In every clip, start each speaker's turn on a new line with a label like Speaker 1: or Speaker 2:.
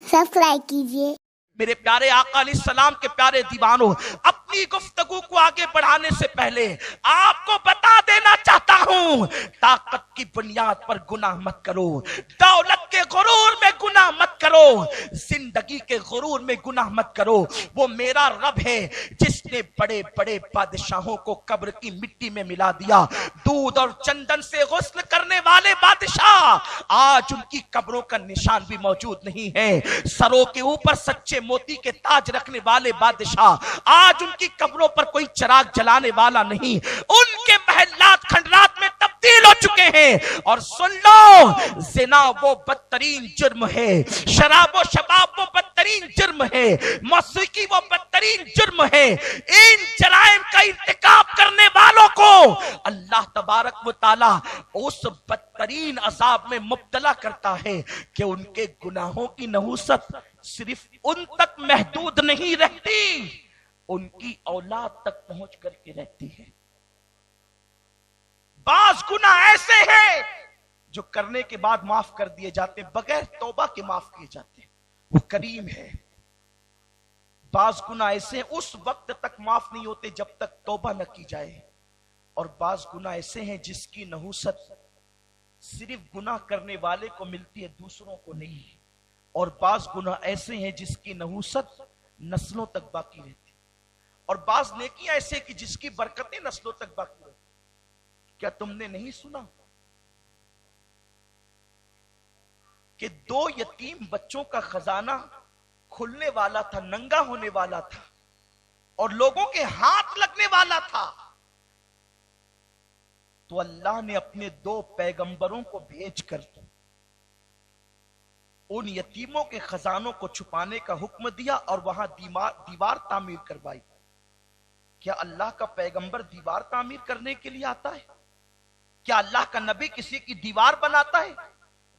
Speaker 1: Subscribe कीजिए।
Speaker 2: मेरे प्यारे आका अलैहिस्सलाम के प्यारे दीवानों, अपनी गुफ्तगू को आगे बढ़ाने से पहले आपको बता देना चाहता हूं, ताकत की बुनियाद पर गुनाह मत करो, दौलत के गुरूर में गुनाह मत करो, जिंदगी के गुरूर में गुनाह मत करो। वो मेरा रब है जिसने बड़े बड़े बादशाहों को कब्र की मिट्टी में मिला दिया। दूध और चंदन से गुस्ल करने वाले बादशाह आज उनकी कब्रों का निशान भी मौजूद नहीं है। सरों के ऊपर सच्चे मोती के ताज रखने वाले बादशाह आज उनकी कब्रों पर कोई चिराग जलाने वाला नहीं, उनके महलात खंडरात में तब्दील हो चुके हैं। और सुन लो, ज़िना वो बदतरीन जुर्म है, शराब व शबाब वो बदतरीन जुर्म है, मौसीकी वो बदतरीन जुर्म है। इन जराइम का इर्तिकाब करने वालों को अल्लाह तबारक व तआला उस बदतरीन अजाब में मुब्तला करता है कि उनके गुनाहों की नहूसत सिर्फ उन तक महदूद नहीं रहती, उनकी औलाद तक पहुंच करके रहती है। बाज गुनाह ऐसे हैं जो करने के बाद माफ कर दिए जाते हैं, बगैर तौबा के माफ किए जाते हैं। वो करीम है। बाज गुनाह ऐसे उस वक्त तक माफ नहीं होते जब तक तौबा न की जाए, और बाज गुनाह ऐसे हैं जिसकी नहूसत सिर्फ गुनाह करने वाले को मिलती है, दूसरों को नहीं। और बाज गुनाह ऐसे हैं जिसकी नहूसत नस्लों तक बाकी रहती, और बाज नेकियां ऐसे कि जिसकी बरकतें नस्लों तक बाकी रहती। क्या तुमने नहीं सुना कि 2 यतीम बच्चों का खजाना खुलने वाला था, नंगा होने वाला था और लोगों के हाथ लगने वाला था, तो अल्लाह ने अपने 2 पैगंबरों को भेजकर उन यतीमों के खजानों को छुपाने का हुक्म दिया और वहां दीवार तामीर करवाई। क्या अल्लाह का पैगंबर दीवार तामीर करने के लिए आता है? क्या अल्लाह का नबी किसी की दीवार बनाता है?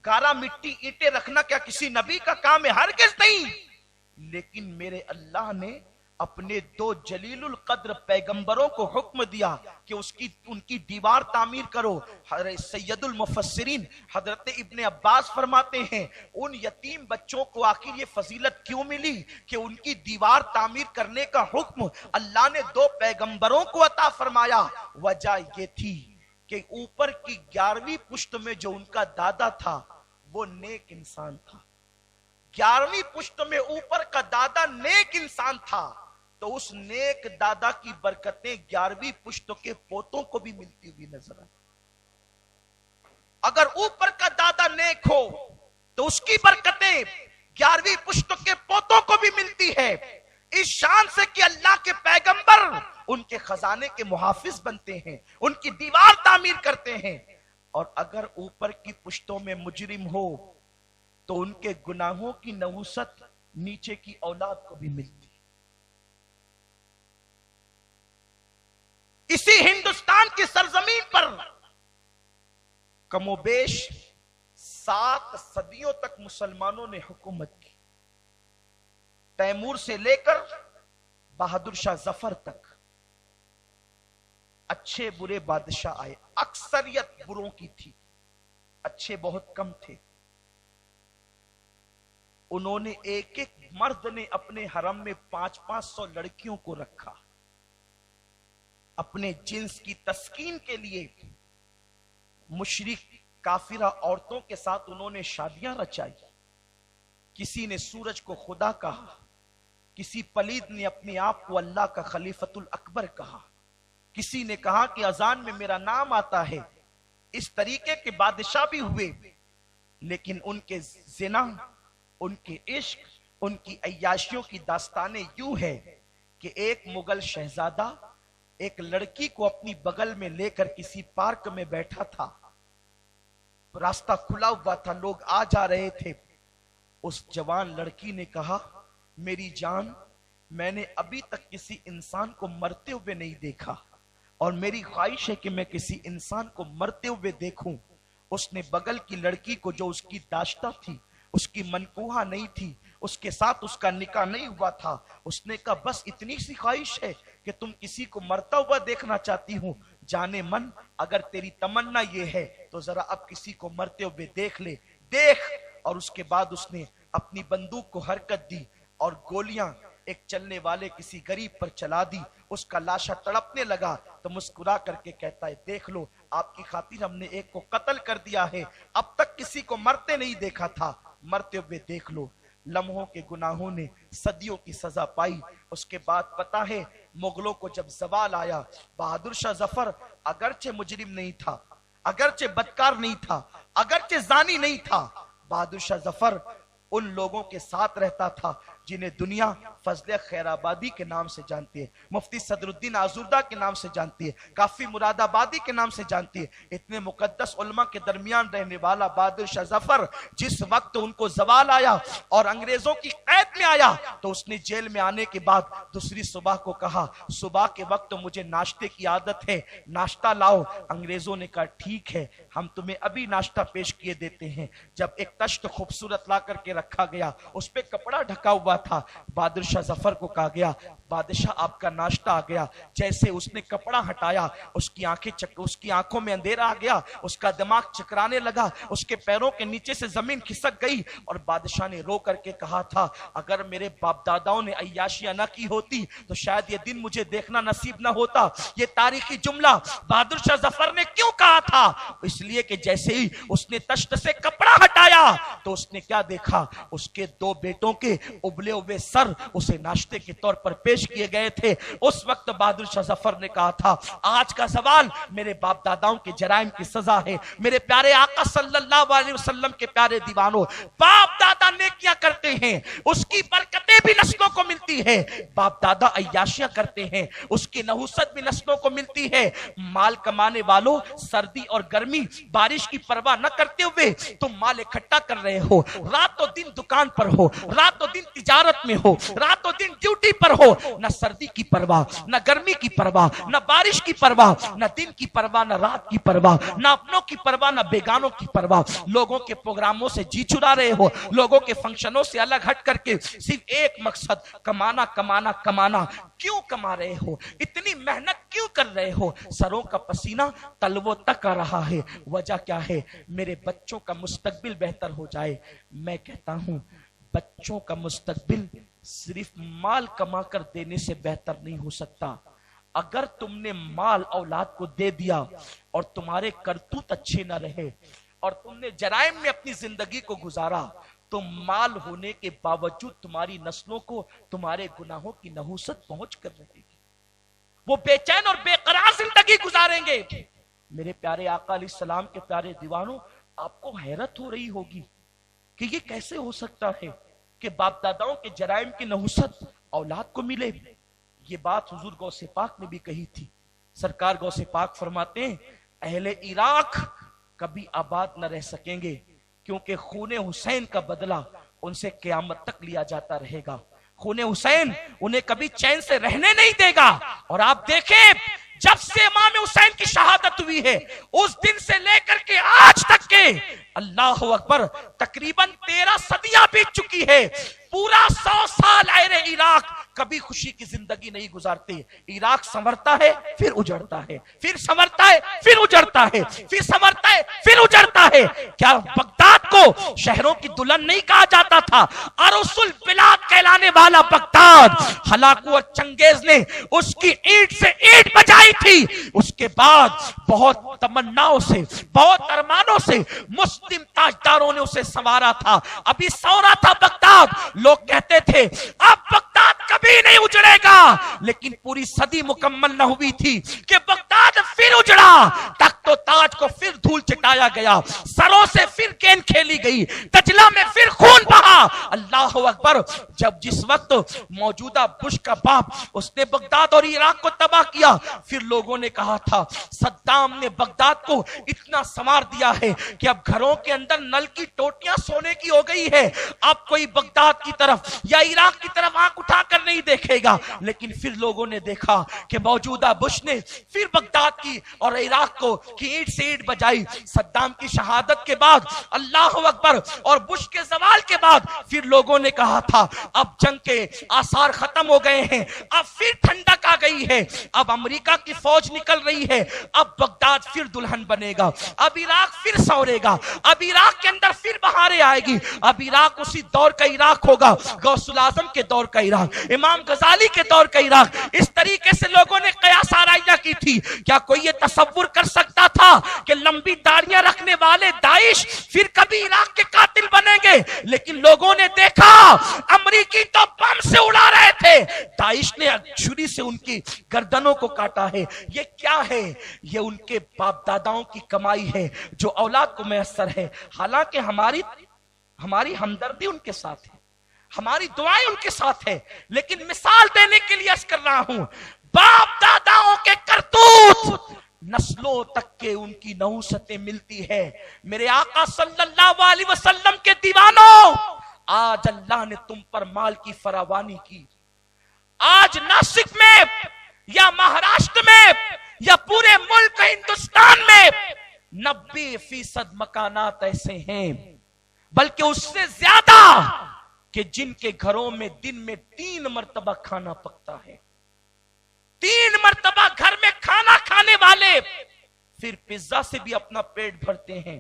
Speaker 2: गारा मिट्टी ईंटें रखना क्या किसी नबी का काम है? हरगिज़ नहीं। लेकिन मेरे अल्लाह ने अपने 2 जलीलुल कद्र पैगंबरों को हुक्म दिया कि उनकी दीवार तामीर करो। सैयदुल मुफस्सिरीन हजरत इब्ने अब्बास फरमाते हैं, उन यतीम बच्चों को आखिर ये फजीलत क्यों मिली कि उनकी दीवार तामीर करने का हुक्म अल्लाह ने 2 पैगंबरों को अता फरमाया? वजह ये थी कि ऊपर की 11वीं पुश्त में जो उनका दादा था वो नेक इंसान था। 11वीं पुश्त में ऊपर का दादा नेक इंसान था, तो उस नेक दादा की बरकतें 11वीं पुश्त के पोतों को भी मिलती हुई नजर आती। अगर ऊपर का दादा नेक हो तो उसकी बरकतें 11वीं पुश्त के पोतों को भी मिलती है, इस शान से कि अल्लाह के पैगंबर उनके खजाने के मुहाफिज बनते हैं, उनकी दीवार तामीर करते हैं। और अगर ऊपर की पुश्तों में मुजरिम हो तो उनके गुनाहों की नहूसत नीचे की औलाद को भी मिलती। इसी हिंदुस्तान की सरजमीन पर कमोबेश 7 सदियों तक मुसलमानों ने हुकूमत की। तैमूर से लेकर बहादुर शाह जफर तक अच्छे बुरे बादशाह आए, अक्सरियत बुरों की थी, अच्छे बहुत कम थे। उन्होंने एक एक मर्द ने अपने हरम में 500-500 लड़कियों को रखा। अपने जिन्स की तस्कीन के लिए मुशरिक काफिरा औरतों के साथ उन्होंने शादियां रचाई। किसी ने सूरज को खुदा कहा, किसी पलीद ने अपने आप को अल्लाह का खलीफतुल अकबर कहा, किसी ने कहा कि अजान में मेरा नाम आता है। इस तरीके के बादशाह भी हुए, लेकिन उनके ज़िना, उनके इश्क, उनकी अय्याशियों की दास्तानें यूं है कि एक मुगल शहजादा एक लड़की को अपनी बगल में लेकर किसी पार्क में बैठा था। रास्ता खुला हुआ था, लोग आ जा रहे थे। उस जवान लड़की ने कहा, मेरी जान, मैंने अभी तक किसी इंसान को मरते हुए नहीं देखा और मेरी ख्वाहिश है कि मैं किसी इंसान को मरते हुए देखूं। उसने बगल की लड़की को, जो उसकी दाश्ता थी, उसकी मनकूहा नहीं थी, उसके साथ उसका निकाह नहीं हुआ था, उसने कहा बस इतनी सी ख्वाहिश है कि तुम किसी को मरता हुआ देखना चाहती हो, जाने मन अगर तेरी तमन्ना ये है तो जरा अब किसी को मरते हुए देख ले, देख। और उसके बाद उसने अपनी बंदूक को हरकत दी और गोलियां एक चलने वाले किसी गरीब पर चला दी। उसका लाशा तड़पने लगा तो मुस्कुरा करके कहता है, देख लो आपकी खातिर हमने एक को कत्ल कर दिया है, अब तक किसी को मरते नहीं देखा था, मरते हुए देख लो। लम्हों के गुनाहों ने सदियों की सजा पाई। उसके बाद पता है मुगलों को जब जवाल आया, बहादुर शाह जफर अगरचे मुजरिम नहीं था, अगरचे बदकार नहीं था, अगरचे जानी नहीं था, बहादुर शाह जफर उन लोगों के साथ रहता था जिन्हें दुनिया फजले खैराबादी के नाम से जानती है, मुफ्ती सदरुद्दीन आजुर्दा के नाम से जानती है, काफी मुरादाबादी के नाम से जानती है। इतने मुकद्दस उलमा के दरमियान रहने वाला बहादुर शाह जफर जिस वक्त उनको जवाल आया और अंग्रेजों की कैद में आया तो उसने जेल में आने के बाद दूसरी सुबह को कहा, सुबह के वक्त तो मुझे नाश्ते की आदत है, नाश्ता लाओ। अंग्रेजों ने कहा ठीक है, हम तुम्हें अभी नाश्ता पेश किए देते हैं। जब एक तश्त खूबसूरत ला करके रखा गया, उस पे कपड़ा ढका हुआ था, बहादुर शाह जफर को कहा गया, बादशाह आपका नाश्ता आ गया। जैसे उसने कपड़ा हटाया, उसकी आंखों में अंधेरा आ गया, उसका दिमाग चकराने लगा, उसके पैरों के नीचे से जमीन खिसक गई और बादशाह ने रो करके कहा था, अगर मेरे बाप दादाओं ने अय्याशियां ना की होती तो शायद ये दिन मुझे देखना नसीब ना होता। ये तारीखी जुमला बहादुर शाह जफर ने क्यों कहा था? इसलिए कि जैसे ही उसने तश्त से कपड़ा हटाया तो उसने क्या देखा, उसके दो बेटों के उबले हुए सर उसे नाश्ते के तौर पर पेश किए गए थे। उस वक्त बहादुर शाह जफर ने कहा था, आज का सवाल मेरे बाप दादाओं के जराइम की सजा है। मेरे प्यारे आका सल्लल्लाहु अलैहि वसल्लम के प्यारे दीवानों, बाप दादा नेकियां करते हैं, उसकी बरकतें भी नस्लों को मिलती है। बाप दादा अय्याशियां करते हैं, उसकी नहुसत भी नस्लों को मिलती है। माल कमाने वालों, सर्दी और गर्मी बारिश की परवाह न करते हुए तुम माल इकट्ठा कर रहे हो, रातों दिन दुकान पर हो, रातों दिन तिजारत में हो, रातों दिन ड्यूटी पर हो, न सर्दी की परवाह, न गर्मी की परवाह, न बारिश की परवाह, न दिन की परवाह, न रात की परवाह, न अपनों की परवाह, न बेगानों की परवाह। लोगों के प्रोग्रामों से जी चुरा रहे हो, लोगों के फंक्शनों से अलग हट करके सिर्फ एक मकसद, कमाना कमाना कमाना। क्यों कमा रहे हो? इतनी मेहनत क्यों कर रहे हो? सरों का पसीना तलवों तक आ रहा है। वजह क्या है? मेरे बच्चों का मुस्तकबिल बेहतर हो जाए। मैं कहता हूं बच्चों का मुस्तकबिल सिर्फ माल कमा कर देने से बेहतर नहीं हो सकता। अगर तुमने माल औलाद को दे दिया और तुम्हारे करतूत अच्छे न रहे और तुमने जराइम में अपनी जिंदगी को गुजारा तो माल होने के बावजूद तुम्हारी नस्लों को तुम्हारे गुनाहों की नहुसत पहुंच कर रहेगी। वो बेचैन और बेकरार जिंदगी गुजारेंगे। मेरे प्यारे आका अलैहिस्सलाम के प्यारे दीवानों, आपको हैरत हो रही होगी कि ये कैसे हो सकता है कि बाप दादाओं के जराइम की नहुसत औलाद को मिले। ये बात हुजूर गौसे पाक ने भी कही थी। सरकार गौसे पाक फरमाते हैं, अहले इराक कभी आबाद न रह सकेंगे क्योंकि खूने हुसैन का बदला उनसे क़यामत तक लिया जाता रहेगा। खूने हुसैन उन्हें कभी चैन से रहने नहीं देगा। और आप देखें, जब से इमाम हुसैन की शहादत हुई है उस दिन से लेकर के आज तक के, अल्लाह अकबर, तकरीबन 13 सदियां बीत चुकी है। पूरा 100 साल अहले इराक कभी खुशी की जिंदगी नहीं गुजारते। इराक संवरता है फिर उजड़ता है, फिर संवरता है फिर उजड़ता है, फिर संवरता है फिर उजड़ता है। क्या बगदाद को शहरों की दुल्हन नहीं कहा जाता था? अरसुल बिलाद कहलाने वाला बगदाद, हलाकू और चंगेज ने उसकी ईंट से ईंट बजाई थी। उसके बाद बहुत तमन्नाओं से, बहुत अरमानों से मुस्लिम ताजदारों ने उसे संवारा था। अभी सौरा था बगदाद। लोग कहते थे अब बगदाद कभी नहीं उजड़ेगा, लेकिन पूरी सदी मुकम्मल न हुई थी कि बगदाद फिर उजड़ा। तख्तो ताज को फिर धूल चटाया गया, सरों से फिर गेंद खेली गई, दजला में फिर खून बहा। अल्लाह अकबर। जब जिस वक्त मौजूदा बुश का बाप उसने बगदाद और इराक को तबाह किया, फिर लोगों ने कहा था सद्दाम ने बगदाद को इतना संवार दिया है कि अब घरों के अंदर नल की टोटियां सोने की हो गई है। अब कोई बगदाद की तरफ या इराक की तरफ आंख उठाकर नहीं देखेगा। लेकिन फिर लोगों ने देखा कि मौजूदा बुश ने फिर बगदाद की और इराक को की ईंट से ईंट बजाई। सद्दाम की शहादत के बाद, अल्लाह अकबर, और बुश के जवाल के बाद फिर फिर लोगों ने कहा था अब जंग के आसार खत्म हो गए हैं, अब फिर ठंडक आ गई है, अब अमेरिका की फौज निकल रही है, अब बगदाद फिर दुल्हन बनेगा, अब इराक फिर सौरेगा, अब इराक के अंदर फिर बहारें आएगी, अब इराक उसी दौर का इराक होगा, गौसुल आजम के दौर का इराक, इमाम गजाली के दौर का इराक। इस तरीके से लोगों ने कयास आराइयां की थी। क्या कोई ये तसव्वुर कर सकता था कि लंबी दाढ़ियां रखने वाले दाइश फिर कभी इराक के कातिल बनेंगे? लेकिन लोगों ने देखा अमरीकी तो बम से उड़ा रहे थे, दाइश ने छुरी से उनकी गर्दनों को काटा है। ये क्या है? ये उनके बाप दादाओं की कमाई है जो औलाद को मैसर है। हालांकि हमारी हमदर्दी उनके साथ है, हमारी दुआएं उनके साथ है, लेकिन मिसाल देने के लिए अर्ज कर रहा हूं, बाप दादाओं के करतूत नस्लों तक के उनकी नहुसतें मिलती है। मेरे आका सल्लल्लाहु अलैहि वसल्लम के दीवानों, आज अल्लाह ने तुम पर माल की फरावानी की। आज नासिक में या महाराष्ट्र में या पूरे मुल्क हिंदुस्तान में 90% मकानात ऐसे हैं, बल्कि उससे ज्यादा, कि जिनके घरों में दिन में 3 मर्तबा खाना पकता है। 3 मर्तबा घर में खाना खाने वाले फिर पिज्जा से भी अपना पेट भरते हैं।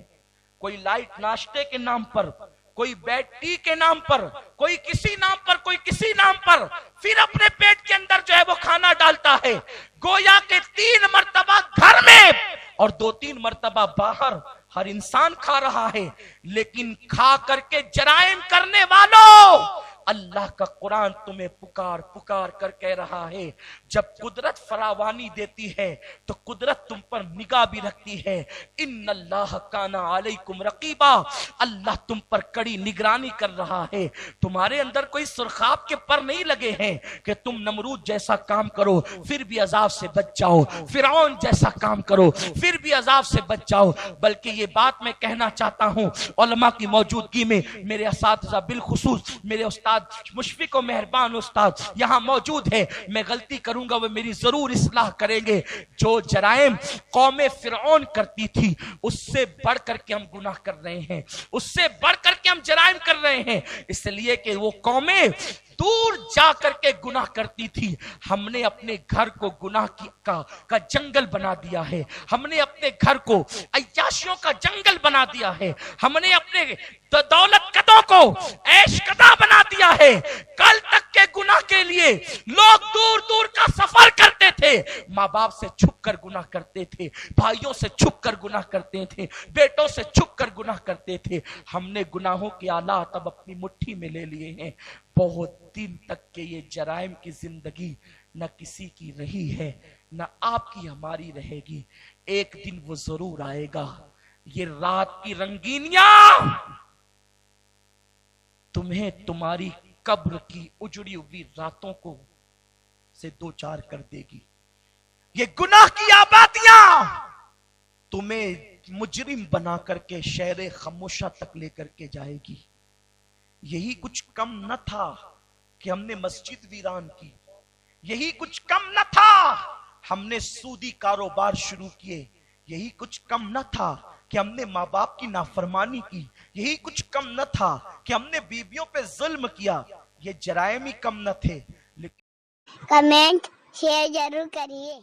Speaker 2: कोई लाइट नाश्ते के नाम पर, कोई बेड टी के नाम पर, कोई किसी नाम पर, कोई किसी नाम पर, फिर अपने पेट के अंदर जो है वो खाना डालता है। गोया के 3 मर्तबा घर में और 2-3 मर्तबा बाहर हर इंसान खा रहा है। लेकिन खा करके जराइम करने वालों, अल्लाह का कुरान तुम्हें पुकार पुकार कर कह रहा है, जब कुदरत फरावानी देती है तो कुदरत तुम पर निगाह भी रखती है। इन्नल्लाह काना अलैकुम रकीबा, अल्लाह तुम पर कड़ी निगरानी कर रहा है। तुम्हारे अंदर कोई सुरखाब के पर नहीं लगे हैं कि तुम नमरूद जैसा काम करो फिर भी अजाब से बच जाओ, फिरौन जैसा काम करो फिर भी अजाब से बच जाओ। बल्कि ये बात मैं कहना चाहता हूं उलमा की मौजूदगी में, मेरे असातिज़ा बिलखुसूस मेरे उस्ताद मुशफिक और मेहरबान उस्ताद यहां मौजूद है, मैं गलती करूंगा वो मेरी जरूर इस्लाह करेंगे। जो जराइम कौमे फिरौन करती थी उससे बढ़ करके हम गुनाह कर रहे हैं, उससे बढ़ करके हम जराइम कर रहे हैं, इसलिए कि वो कौमें दूर जा करके गुनाह करती थी। हमने अपने घर को गुनाह का जंगल बना दिया है, हमने अपने घर को अय्याशियों का जंगल बना दिया है, हमने अपने दौलत कदों को ऐश कदा बना दिया है। कल तक के गुनाह के लिए लोग दूर दूर का सफर करते थे, माँ बाप से छुप कर गुनाह करते थे, भाइयों से छुप कर गुनाह करते थे, बेटों से छुप कर गुनाह करते थे। हमने गुनाहों के आलात अब अपनी मुट्ठी में ले लिए हैं। बहुत दिन तक के ये जराइम की जिंदगी न किसी की रही है, न आपकी हमारी रहेगी। एक दिन वो जरूर आएगा, ये रात की रंगीनियां तुम्हें तुम्हारी कब्र की उजड़ी हुई रातों को से 2-4 कर देगी। ये गुनाह की आबादियां तुम्हें मुजरिम बना करके शहर खामोशा तक लेकर के जाएगी। यही कुछ कम न था कि हमने मस्जिद वीरान की, यही कुछ कम न था हमने सूदी कारोबार शुरू किए, यही कुछ कम न था कि हमने माँ बाप की नाफरमानी की, यही कुछ कम न था कि हमने बीवियों पे जुल्म किया। ये जराइम ही कम न थे।
Speaker 1: कमेंट शेयर जरूर करिए।